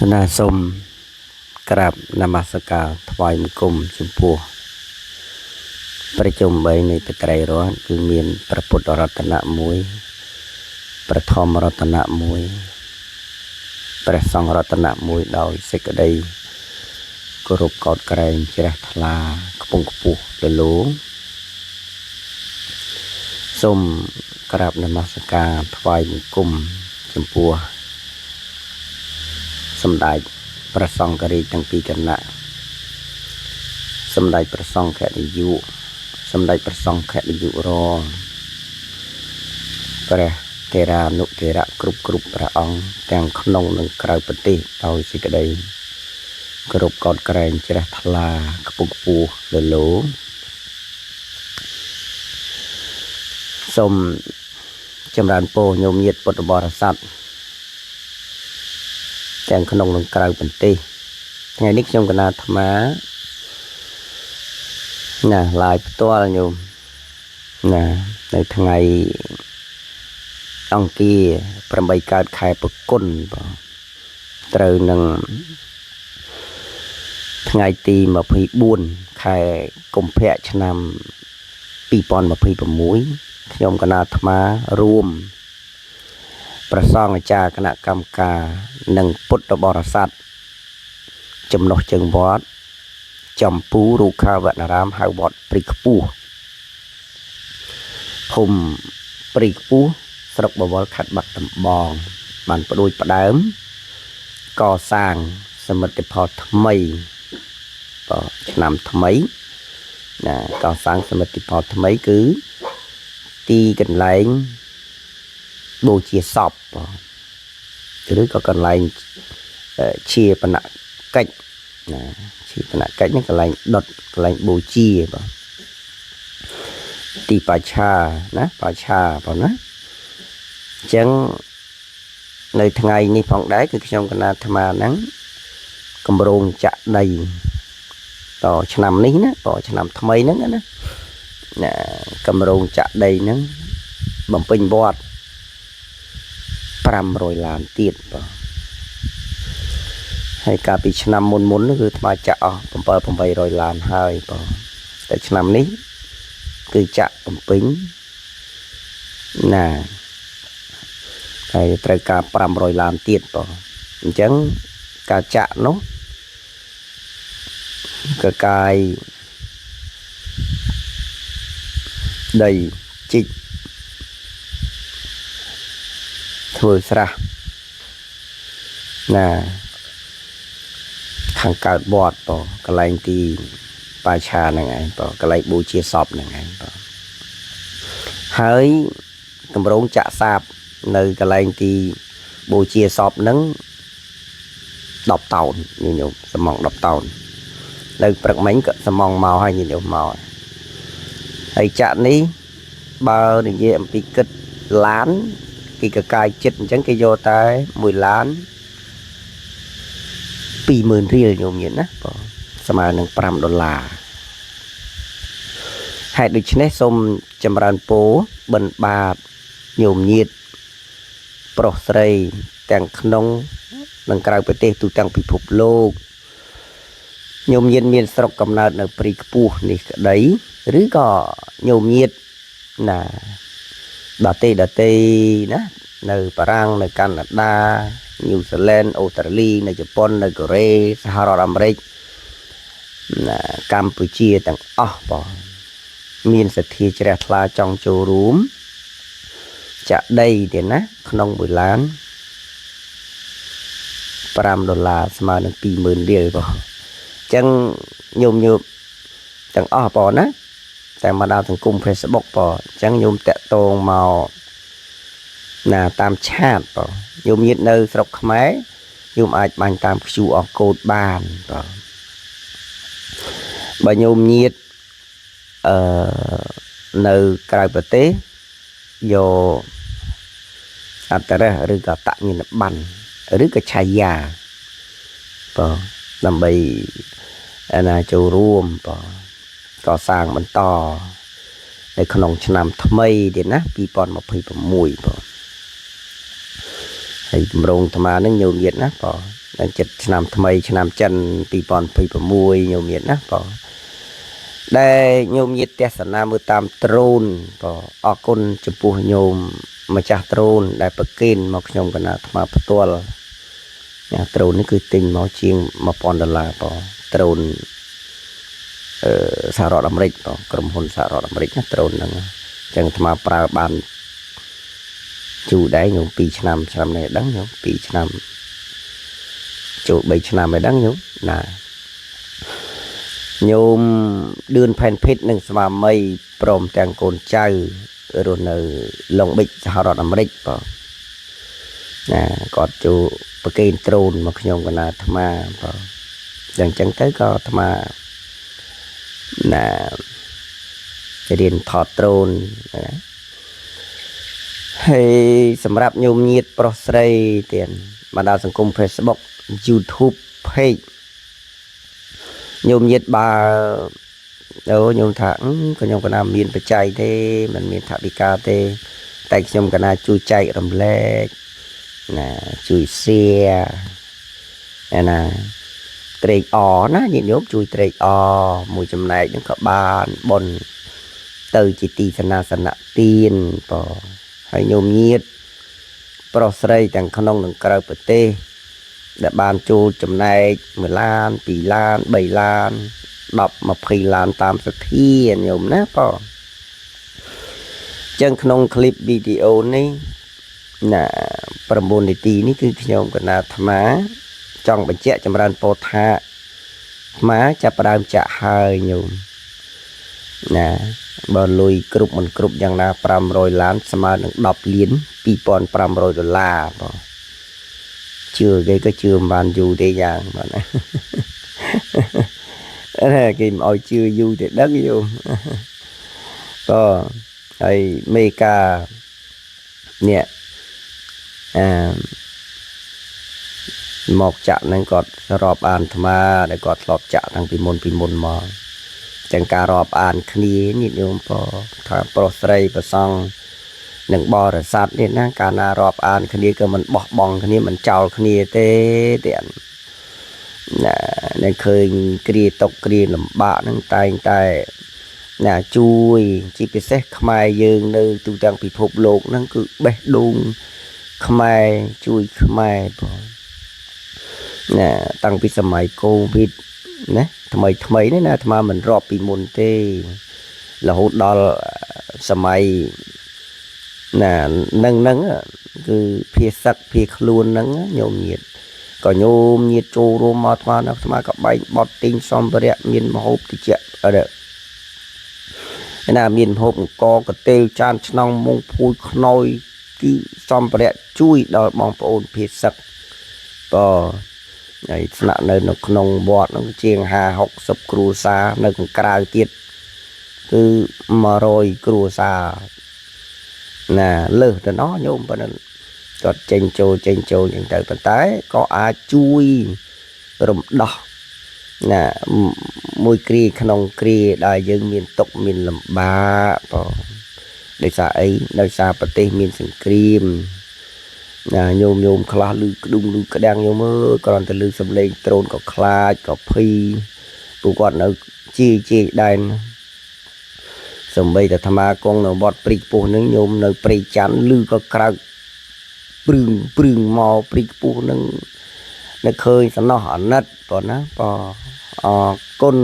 ណាសូមក្រាបនមស្ការថ្វាយបង្គំចំពោះព្រះជន្ម3នៃបត្រៃរតន៍គឺមានព្រះពុទ្ធរតនៈ1ព្រះធម្មរតនៈ1ព្រះសង្ឃរតនៈ1ដោយសេចក្តីគោរពកោតក្រែងជ្រះថ្លាខ្ពង់ខ្ពស់លលោសូមក្រាបនមស្ការថ្វាយបង្គំចំពោះសម្ដេចព្រះសង្ឃរាជទាំងពីរគណៈសម្ដេចព្រះសង្ឃនាយកសម្ដេចព្រះសង្ឃនាយករងព្រះថេរានុថេរៈគ្រប់ព្រះអង្គទាំងក្នុងនិងក្រៅប្រទេសដោយសេចក្តីគោរពកោតក្រែងជ្រះថ្លាខ្ពង់ខ្ពស់លលោសូមចម្រើនពរញោមញាតិពុទ្ធបរិស័ទទាំងក្នុងនិងក្រៅប្រទេសថ្ងៃនេះខ្ញុំគណៈអាត្មាឡាយផ្ទាល់ញោមនៅថ្ងៃអង្គារ8កើតខែពិគុណត្រូវនឹងថ្ងៃទី24ខែកុម្ភៈឆ្នាំ2026ខ្ញុំគណៈអាត្មារួមព្រះសង្ឃអាចារ្យគណៈកម្មការនិងពុទ្ធបរិស័ទចំណុះជើងវត្តចំពូរុក្ខាវនារាមហៅវត្តព្រីខ្ពស់ភូមិព្រីខ្ពស់ស្រុកបវរខេត្តបាត់ដំបងបានផ្ដួចផ្ដើមកសាងសមិទ្ធផលថ្មីឆ្នាំថ្មីកសាងសមិទ្ធផលថ្មីគឺទីកន្លែងបូជាសពឬក៏កន្លែងជាបណកិច្ចជាបណកិច្ចនេះកន្លែងដុតកន្លែងបូជាទីបច្ឆាបច្ឆាបងណាអញ្ចឹងនៅថ្ងៃនេះផងដែរគឺខ្ញុំគណៈអាត្មាហ្នឹងកម្រោងចាក់ដីតឆ្នាំនេះណាតឆ្នាំថ្មីហ្នឹងណាកម្រោងចាក់ដីហ្នឹងបំពេញវត្ត500ឡានទៀតហើយកាលពីឆ្នាំមុនគឺថ្មចាក់អស់700-800ឡានហើយតែឆ្នាំនេះគឺចាក់បំពេញហើយត្រូវការ500ឡានទៀតអញ្ចឹងការចាក់នោះក៏កាយដីជីកធ្វើស្រះខាងកើតវត្តកន្លែងទីបាឆាហ្នឹងឯងកន្លែងបូជាសពហ្នឹងឯងហើយកម្រោងចាក់សាបនៅកន្លែងទីបូជាសពហ្នឹង10តោនញោមសំង10តោននៅព្រឹកមិញក៏សំងមកហើយញោមមកហើយចាក់នេះបើនិយាយអំពីគិតឡានគេកកាយចិត្តអញ្ចឹងគេយកតែ1ឡាន20000រៀលញោមញាតិណាស្មើនឹង$5ហេតុដូច្នេះសូមចម្រើនពរបិណ្ឌបាតញោមញាតិប្រុសស្រីទាំងក្នុងនិងក្រៅប្រទេសទូទាំងពិភពលោកញោមញាតិមានស្រុកកំណើតនៅព្រីខ្ពស់នេះក្តីឬក៏ញោមញាតិដតេណានៅបារាំងនៅកាណាដាញូហ្សេឡង់អូស្ត្រាលីនៅជប៉ុននៅកូរ៉េសហរដ្ឋអាមេរិកកម្ពុជាទាំងអស់មានសទ្ធាជ្រះថ្លាចង់ចូលរួមចាក់ដីទៀតណាក្នុង1ឡាន$5ស្មើនឹង20000រៀលអញ្ចឹងញោមទាំងអស់ណាតែមកដល់សង្គម Facebook អញ្ចឹងញោមតាក់ទងមកតាមឆាតញោមញាតិនៅស្រុកខ្មែរញោមអាចបាញ់តាម QR code បានបើញោមញាតិនៅក្រៅប្រទេសយកអត្តរៈឬក៏តញ្ញាណប័ណ្ណឬក៏ឆាយាដើម្បីចូលរួមកសាងបន្តនៅក្នុងឆ្នាំថ្មីទៀតណា2026ហើយគម្រោងអាត្មានឹងញោមញាតិណា ចិត្តឆ្នាំថ្មីឆ្នាំចិន2026ញោមញាតណាបងដែលញោមញាតទស្សនាមើលតាមដ្រូនបងអរគុណចំពោះញោមម្ចាស់ដ្រូនដែលប្រគេនមកខ្ញុំកណាអាត្មាផ្ទាល់ដ្រូននេះគឺទិញមកជាង$1000បងដ្រូនសហរដ្ឋអាមេរិកបងក្រុមហ៊ុនសហរដ្ឋអាមេរិកណាដ្រូនហ្នឹងអញ្ចឹងអាត្មាប្រើបានជូរដែរញោម2ឆ្នាំនេះដឹងញោម2ឆ្នាំចូល3ឆ្នាំហើយដឹងញោមណាញោមឌឿនផែនភិតនិងស្វាមីព្រមទាំងកូនចៅរស់នៅឡុងប៊ិចសហរដ្ឋអាមេរិកបងណាគាត់ចូលប្រគេនដ្រូនមកខ្ញុំកណាអាត្មាបងយ៉ាងចឹងទៅក៏អាត្មាណារៀនថតដ្រូនណាហើយសម្រាប់ញោមញាតប្រុសស្រីទៀតបណ្ដាញសង្គម Facebook YouTube page ញោមញាតបើញោមថាខ្ញុំកណាមានបច្ច័យទេមិនមានថវិកាទេតែខ្ញុំកណាជួយចែករំលែកណាជួយ share ណាត្រេកអរណាញាតិញោមជួយត្រេកអរមួយចំណែកហ្នឹងក៏បានបុណ្យទៅជាទីសនាសនៈទានបងហើយញោមញាតប្រុសស្រីទាំងក្នុងនិងក្រៅប្រទេសដែលបានចូលចំណែក1ឡាន2ឡាន3ឡាន10 20ឡានតាមសទ្ធាញោមណាបងចឹងក្នុងคลิปវីដេអូនេះណា9នាទីនេះគឺខ្ញុំកណាអាត្មាចង់បញ្ជាក់ចម្រើនពោលថាអាត្មាចាប់ផ្ដើមចាក់ហើយញោមណាបើលុយគ្រប់មិនគ្រប់យ៉ាងណា500ឡានស្មើនឹង10លាន$2500បងជឿគេក៏ជឿមិនបានយូរទេយ៉ាងបងណាគេមិនឲ្យជឿយូរទេដឹងយល់ក៏ហើយមេកានេះមកចាក់ហ្នឹងគាត់រាប់អានអាត្មាដែលគាត់ធ្លាប់ចាក់តាំងពីមុនមកចឹងការរាប់អានគ្នាញាតិញោមក៏ថាប្រុសស្រីប្រសង់និងបរិស័ទនេះណាកាលណារាប់អានគ្នាក៏មិនបោះបង់គ្នាមិនចោលគ្នាទេទៀតណានឹងឃើញគ្រាຕົកគ្រាលំបាកហ្នឹងតែងតែណាជួយជាពិសេសខ្មែរយើងនៅទូទាំងពិភពលោកហ្នឹងគឺបេះដូងខ្មែរជួយខ្មែរបងណាតាំងពីសម័យកូវីដណាថ្មីនេះណាអាត្មាមិនរាប់ពីមុនទេរហូតដល់សម័យណានឹងគឺភាសឹកភាខ្លួនហ្នឹងញោមញាតក៏ញោមញាតចូលរួមមកអាត្មាក៏បែកបត់ទិញសម្ភារៈមានមហូបតិចណាមានមហូបអង្គកតេលចានឆ្នងមុងភួយខ្នើយគឺសម្ភារៈជួយដល់បងប្អូនភាសឹកក៏ហើយស្នាក់នៅក្នុងវត្តហ្នឹងជាង50-60គ្រួសារនៅខាងក្រៅទៀតគឺ100គ្រួសារណាលើសទៅណោះញោមប៉ុណ្ណឹងគាត់ចេញចូលអញ្ចឹងទៅប៉ុន្តែក៏អាចជួយរំដោះណាមួយគ្រាក្នុងគ្រាដែលយើងមានទុក្ខមានលំបាកបងដោយសារអីដោយសារប្រទេសមានសង្គ្រាមណាញោមខ្លះឮក្ដុំឮក្ដាំងញោមអើយគ្រាន់តែឮសំឡេងដ្រូនក៏ខ្លាចក៏ភ័យពួកគាត់នៅជាដែនសំបីតែអាត្មាគង់នៅវត្តព្រីកពោះនឹងញោមនៅព្រៃច័ន្ទឮក៏ក្រៅព្រឹងមកព្រីកពោះនឹងនៅឃើញសំណោះអាណិតបងណាបងអរគុណ